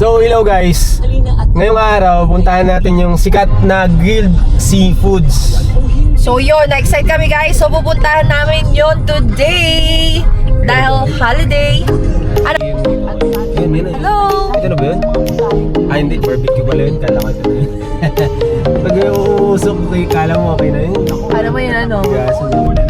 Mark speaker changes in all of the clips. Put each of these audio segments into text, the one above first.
Speaker 1: So hello guys, ngayong araw puntahan natin yung sikat na grilled seafoods.
Speaker 2: So yun, na-excite kami guys. So pupuntahan namin yun today dahil holiday. Ano?
Speaker 1: Yun.
Speaker 2: Hello!
Speaker 1: Ito na ba yun? Ah hindi, barbecue pala yun. Kala ko ito na yun. Pag uusok ko kala mo okay na yun.
Speaker 2: Ano mo yun ano?
Speaker 1: Gaso mo siya.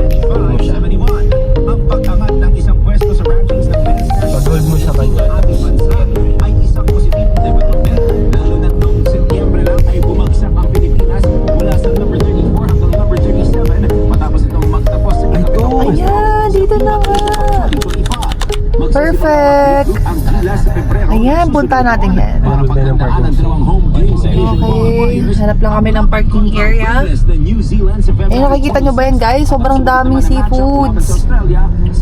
Speaker 3: Ang pag-angat ng isang pwesto sa rankings ng best
Speaker 1: Pag-hold mo siya kanya.
Speaker 3: ating bansa ay isang positibong development, lalo na noong Setyembre lang ay bumagsak ang Pilipinas mula sa number 34 hanggang number 37 matapos itong magtapos sa
Speaker 2: Ayan, dito na nga.
Speaker 3: 2025.
Speaker 2: Perfect.
Speaker 3: Ang gala sa Pebrero.
Speaker 2: Ayan, punta natin yan.
Speaker 3: Para paghandaan ang dalawang home games sa Asian
Speaker 2: Okay,
Speaker 3: qualifiers.
Speaker 2: hanap lang kami ng parking area.
Speaker 3: The New Zealand sa February
Speaker 2: Eh, nakikita nyo ba yan guys? Sobrang daming seafoods.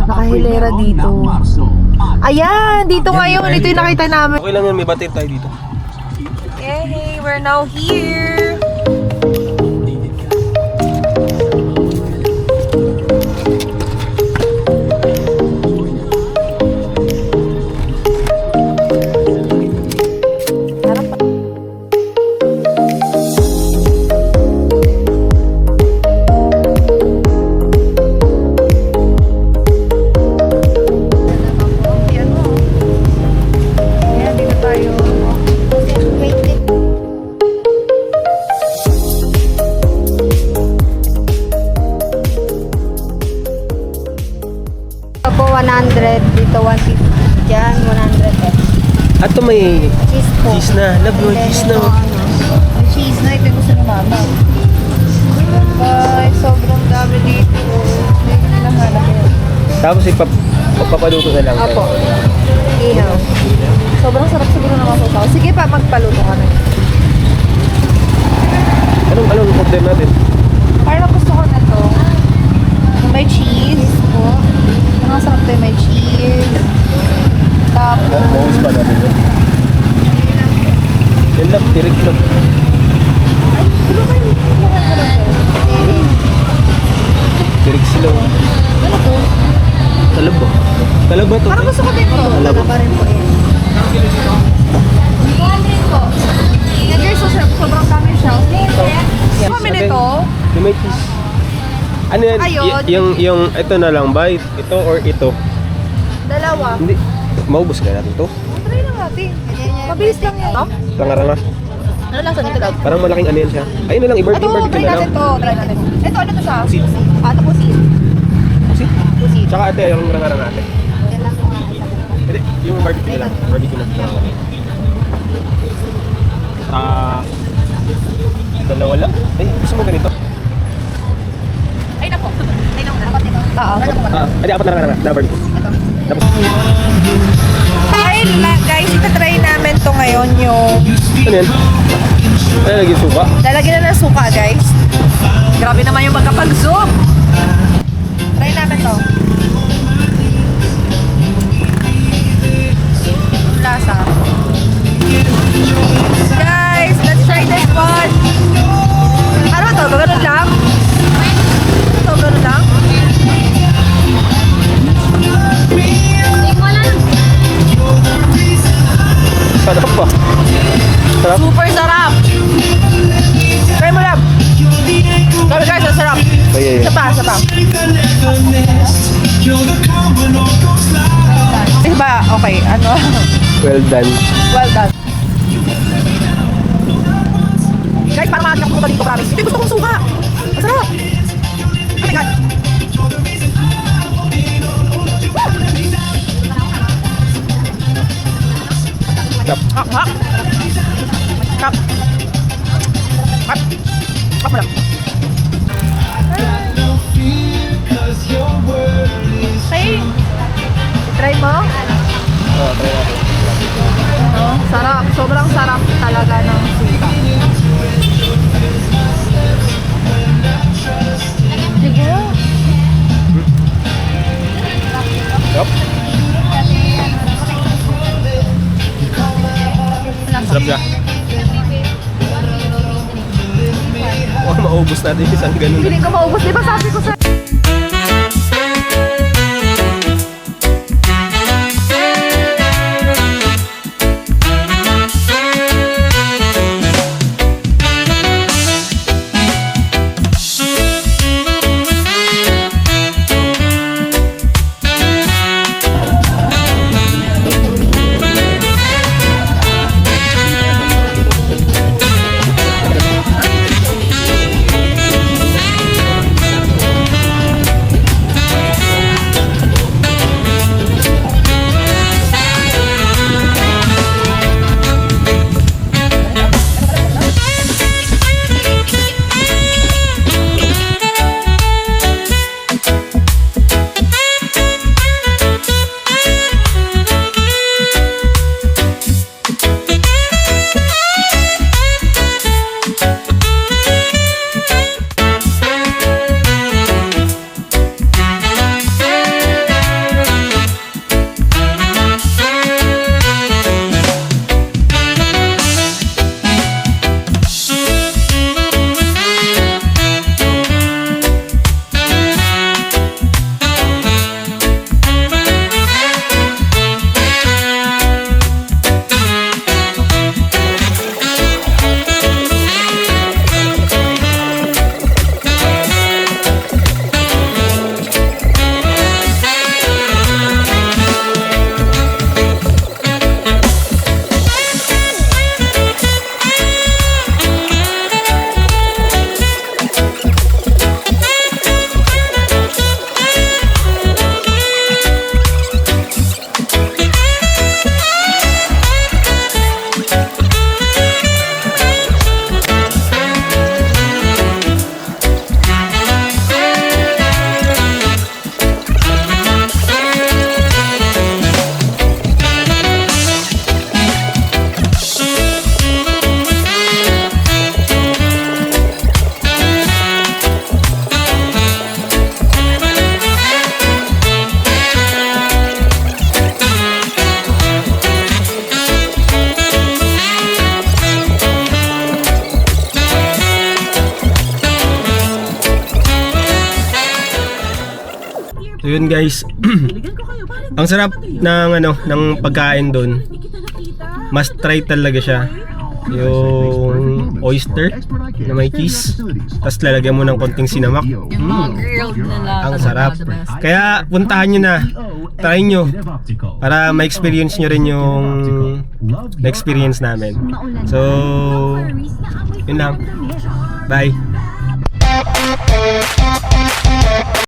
Speaker 2: Nakahilera dito. Ayan, dito ngayon. Ito yung nakita namin.
Speaker 1: Okay lang yun, may batir tayo dito.
Speaker 2: Yay, we're now here.
Speaker 4: Po 100, dito 150, dyan 100 eh.
Speaker 1: At ito may
Speaker 4: Cheese po.
Speaker 1: cheese na. Love mo,
Speaker 4: And then
Speaker 1: cheese
Speaker 4: ito,
Speaker 1: na.
Speaker 2: Ang cheese na, ito yung gusto ng mama. Ay, sobrang dami dito. Hindi ko nila hanap yun.
Speaker 1: Tapos ipapaluto na lang.
Speaker 4: Opo. Ihaw.
Speaker 2: Sobrang sarap siguro ng masasaw. Sige pa, magpaluto ka na.
Speaker 1: Anong order natin?
Speaker 2: Parang gusto ko na to. Yung may cheese.
Speaker 4: Po.
Speaker 2: Ang sarap to yung may cheese. Tapos,
Speaker 1: Maus pa natin yun. Yan lang, tirik lang. Tirik sila.
Speaker 2: ano to?
Speaker 1: Talab ba? Talab ba ito?
Speaker 2: Parang gusto ko din to.
Speaker 1: Talab ba?
Speaker 4: Pa rin po eh.
Speaker 2: 200 po. Yan guys, so sobrang dami siya. Yes. Kami nito.
Speaker 1: Yung may cheese. Ano yan?
Speaker 2: Ayun.
Speaker 1: Yung ito na lang ba? Ito or ito?
Speaker 2: Dalawa.
Speaker 1: Hindi. Maubos kaya natin to?
Speaker 2: Try lang natin. Mabilis lang yan. No?
Speaker 1: Ranga-ranga.
Speaker 2: Ano lang sa nito daw?
Speaker 1: Parang malaking ano yan siya. Ayun na lang,
Speaker 2: Ito,
Speaker 1: i-barbecue
Speaker 2: try
Speaker 1: na lang.
Speaker 2: natin to. Try natin. Ito, ano to siya?
Speaker 1: Pusit.
Speaker 2: Ito pusit.
Speaker 1: Pusit.
Speaker 2: Pusit.
Speaker 1: Tsaka ate, yung ranga-ranga ate. Hindi, yung barbecue na lang. Barbecue na lang. Dalawa lang? Ay, gusto mo ganito?
Speaker 2: Ay, nako. Ay, nako. Dapat ito. Oo.
Speaker 1: Hindi, apat na ranga-ranga. Na barbecue. Tapos,
Speaker 2: Ay, guys, ito-try namin to ngayon yung
Speaker 1: ano yan? Ay, lagi suka.
Speaker 2: lalagyan na ng suka, guys. Grabe naman yung magkapag-zoom. Try namin to. Lasa. Guys, let's try this one. Ano to? Ganun lang? Ito, ganun lang?
Speaker 1: Sarap pa. Sarap.
Speaker 2: Super sarap. Try mo lang. Grabe guys, ang sarap.
Speaker 1: Ay.
Speaker 2: Isa pa, isa pa. Diba? Okay, ano?
Speaker 1: Well done.
Speaker 2: Well done. Guys, parang makakita ko dito, promise. Ito yung gusto kong suka. Ang sarap. Oh my God.
Speaker 1: Sarap.
Speaker 2: Hak, hak. Hak. Hak. Hak mo lang. Okay. Try mo?
Speaker 1: Oh, try natin.
Speaker 2: No? Sarap. Sobrang sarap talaga ng suka. Sige.
Speaker 1: Sarap. Sarap siya. Oh, maubos natin isang ganun.
Speaker 2: Hindi ko maubos. Di ba sabi ko sa...
Speaker 1: So yun guys. Ang sarap ng ng pagkain doon. Must try talaga siya. Yung oyster na may cheese, tapos lalagyan mo ng konting sinamak.
Speaker 2: Yung mga grilled nila.
Speaker 1: Ang sarap. Kaya puntahan nyo na. Try nyo. Para ma-experience nyo rin yung na-experience namin. So, yun lang. Bye.